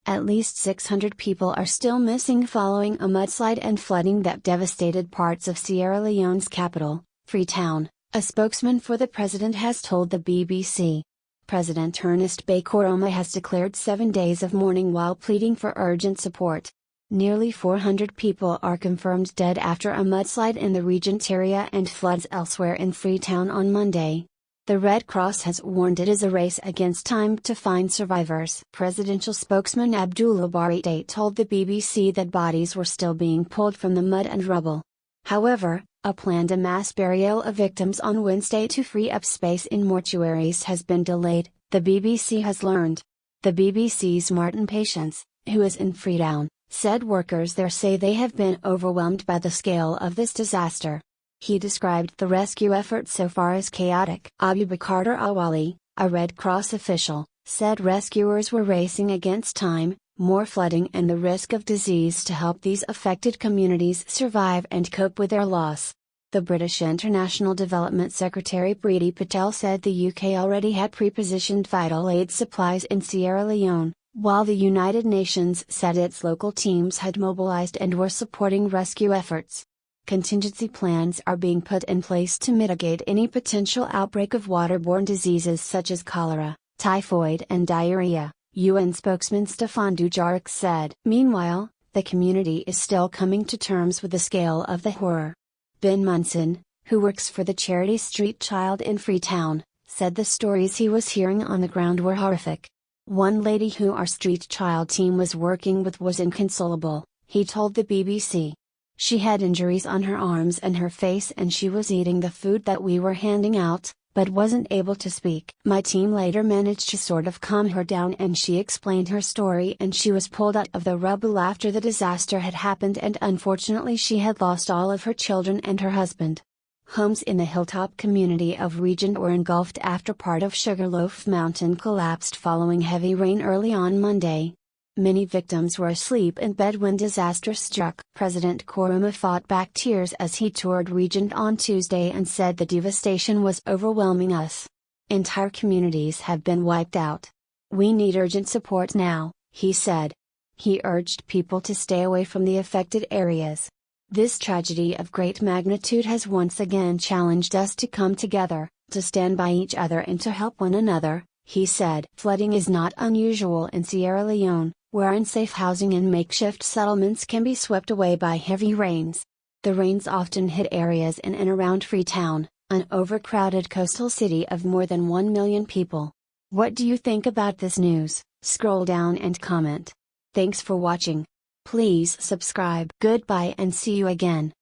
At least 600 people are still missing following a mudslide and flooding that devastated parts of Sierra Leone's capital, Freetown, a spokesman for the president has told the BBC. President Ernest Bai Koroma has declared 7 days of mourning while pleading for urgent support. Nearly 400 people are confirmed dead after a mudslide in the region's area and floods elsewhere in Freetown on Monday. The Red Cross has warned it is a race against time to find survivors. Presidential spokesman Abdullah Barite told the BBC that bodies were still being pulled from the mud and rubble. However, a planned mass burial of victims on Wednesday to free up space in mortuaries has been delayed, the BBC has learned. The BBC's Martin Patience, who is in Freetown, said workers there say they have been overwhelmed by the scale of this disaster. He described the rescue effort so far as chaotic. Abubakar Awali, a Red Cross official, said rescuers were racing against time, more flooding and the risk of disease to help these affected communities survive and cope with their loss. The British International Development Secretary Priti Patel said the UK already had pre-positioned vital aid supplies in Sierra Leone, while the United Nations said its local teams had mobilized and were supporting rescue efforts. Contingency plans are being put in place to mitigate any potential outbreak of waterborne diseases such as cholera, typhoid and diarrhea, UN spokesman Stefan Dujarric said. Meanwhile, the community is still coming to terms with the scale of the horror. Ben Munson, who works for the charity Street Child in Freetown, said the stories he was hearing on the ground were horrific. One lady who our Street Child team was working with was inconsolable, he told the BBC. She had injuries on her arms and her face and she was eating the food that we were handing out, but wasn't able to speak. My team later managed to sort of calm her down and she explained her story and she was pulled out of the rubble after the disaster had happened and unfortunately she had lost all of her children and her husband. Homes in the hilltop community of Region were engulfed after part of Sugarloaf Mountain collapsed following heavy rain early on Monday. Many victims were asleep in bed when disaster struck. President Koroma fought back tears as he toured Region on Tuesday and said the devastation was overwhelming us. Entire communities have been wiped out. We need urgent support now, he said. He urged people to stay away from the affected areas. This tragedy of great magnitude has once again challenged us to come together, to stand by each other and to help one another, he said. Flooding is not unusual in Sierra Leone, where unsafe housing and makeshift settlements can be swept away by heavy rains. The rains often hit areas in and around Freetown, an overcrowded coastal city of more than 1 million people. What do you think about this news? Scroll down and comment. Thanks for watching. Please subscribe. Goodbye and see you again.